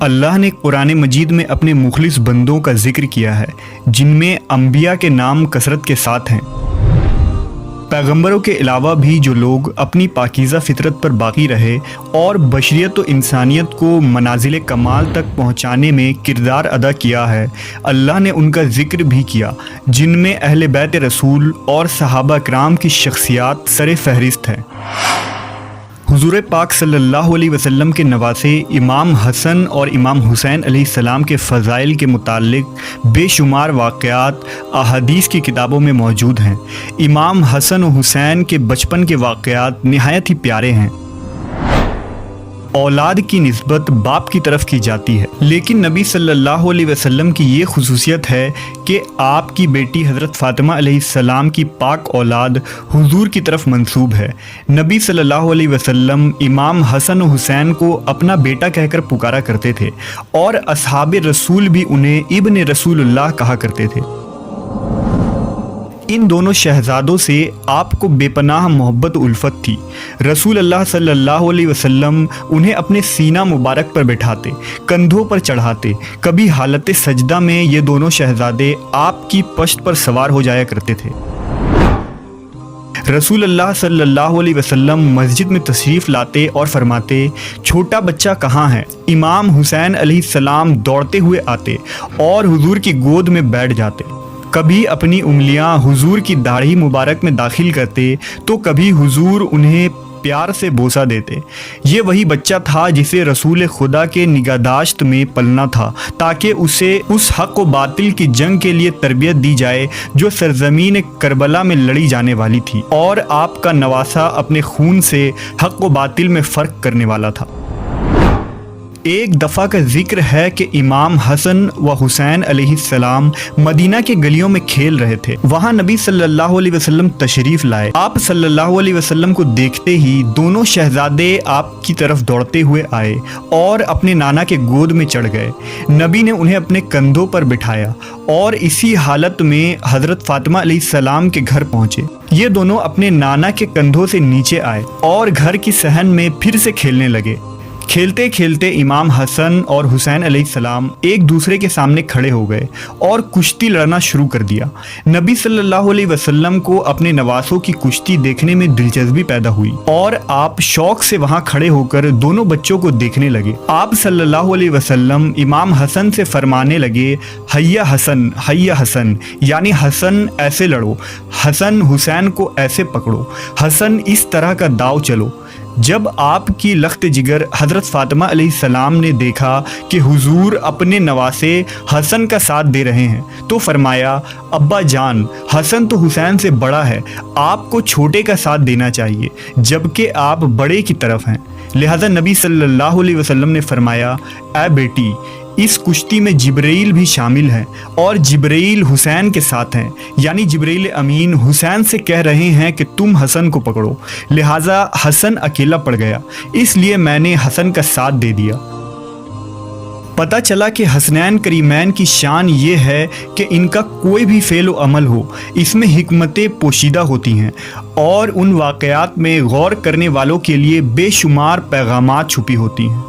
اللہ نے قرآن مجید میں اپنے مخلص بندوں کا ذکر کیا ہے جن میں انبیاء کے نام کثرت کے ساتھ ہیں۔ پیغمبروں کے علاوہ بھی جو لوگ اپنی پاکیزہ فطرت پر باقی رہے اور بشریت و انسانیت کو منازل کمال تک پہنچانے میں کردار ادا کیا ہے، اللہ نے ان کا ذکر بھی کیا، جن میں اہل بیت رسول اور صحابہ کرام کی شخصیات سر فہرست ہیں۔ حضور پاک صلی اللہ علیہ وسلم کے نواسے امام حسن اور امام حسین علیہ السلام کے فضائل کے متعلق بے شمار واقعات احادیث کی کتابوں میں موجود ہیں۔ امام حسن و حسین کے بچپن کے واقعات نہایت ہی پیارے ہیں۔ اولاد کی نسبت باپ کی طرف کی جاتی ہے، لیکن نبی صلی اللہ علیہ وسلم کی یہ خصوصیت ہے کہ آپ کی بیٹی حضرت فاطمہ علیہ السلام کی پاک اولاد حضور کی طرف منسوب ہے۔ نبی صلی اللہ علیہ وسلم امام حسن و حسین کو اپنا بیٹا کہہ کر پکارا کرتے تھے اور اصحاب رسول بھی انہیں ابن رسول اللہ کہا کرتے تھے۔ ان دونوں شہزادوں سے آپ کو بے پناہ محبت و الفت تھی۔ رسول اللہ صلی اللہ علیہ وسلم انہیں اپنے سینہ مبارک پر بٹھاتے، کندھوں پر چڑھاتے۔ کبھی حالت سجدہ میں یہ دونوں شہزادے آپ کی پشت پر سوار ہو جایا کرتے تھے۔ رسول اللہ صلی اللہ علیہ وسلم مسجد میں تشریف لاتے اور فرماتے، چھوٹا بچہ کہاں ہے؟ امام حسین علیہ السلام دوڑتے ہوئے آتے اور حضور کی گود میں بیٹھ جاتے۔ کبھی اپنی انگلیاں حضور کی داڑھی مبارک میں داخل کرتے تو کبھی حضور انہیں پیار سے بوسہ دیتے۔ یہ وہی بچہ تھا جسے رسول خدا کے نگہداشت میں پلنا تھا، تاکہ اسے اس حق و باطل کی جنگ کے لیے تربیت دی جائے جو سرزمین کربلا میں لڑی جانے والی تھی، اور آپ کا نواسا اپنے خون سے حق و باطل میں فرق کرنے والا تھا۔ ایک دفعہ کا ذکر ہے کہ امام حسن و حسین علیہ السلام مدینہ کے گلیوں میں کھیل رہے تھے۔ وہاں نبی صلی اللہ علیہ وسلم تشریف لائے۔ آپ صلی اللہ علیہ وسلم کو دیکھتے ہی دونوں شہزادے آپ کی طرف دوڑتے ہوئے آئے اور اپنے نانا کے گود میں چڑھ گئے۔ نبی نے انہیں اپنے کندھوں پر بٹھایا اور اسی حالت میں حضرت فاطمہ علیہ السلام کے گھر پہنچے۔ یہ دونوں اپنے نانا کے کندھوں سے نیچے آئے اور گھر کی صحن میں پھر سے کھیلنے لگے۔ کھیلتے کھیلتے امام حسن اور حسین علیہ السلام ایک دوسرے کے سامنے کھڑے ہو گئے اور کشتی لڑنا شروع کر دیا۔ نبی صلی اللہ علیہ وسلم کو اپنے نواسوں کی کشتی دیکھنے میں دلچسپی پیدا ہوئی اور آپ شوق سے وہاں کھڑے ہو کر دونوں بچوں کو دیکھنے لگے۔ آپ صلی اللہ علیہ وسلم امام حسن سے فرمانے لگے، حیا حسن حیا حسن، یعنی حسن ایسے لڑو، حسن حسین کو ایسے پکڑو، حسن اس طرح کا داؤ چلو۔ جب آپ کی لخت جگر حضرت فاطمہ علیہ السلام نے دیکھا کہ حضور اپنے نواسے حسن کا ساتھ دے رہے ہیں تو فرمایا، ابا جان، حسن تو حسین سے بڑا ہے، آپ کو چھوٹے کا ساتھ دینا چاہیے جبکہ آپ بڑے کی طرف ہیں۔ لہذا نبی صلی اللہ علیہ وسلم نے فرمایا، اے بیٹی، اس کشتی میں جبرائیل بھی شامل ہیں اور جبرائیل حسین کے ساتھ ہیں، یعنی جبرائیل امین حسین سے کہہ رہے ہیں کہ تم حسن کو پکڑو۔ لہٰذا حسن اکیلا پڑ گیا، اس لیے میں نے حسن کا ساتھ دے دیا۔ پتہ چلا کہ حسنین کریمین کی شان یہ ہے کہ ان کا کوئی بھی فعل و عمل ہو، اس میں حکمتیں پوشیدہ ہوتی ہیں اور ان واقعات میں غور کرنے والوں کے لیے بے شمار پیغامات چھپی ہوتی ہیں۔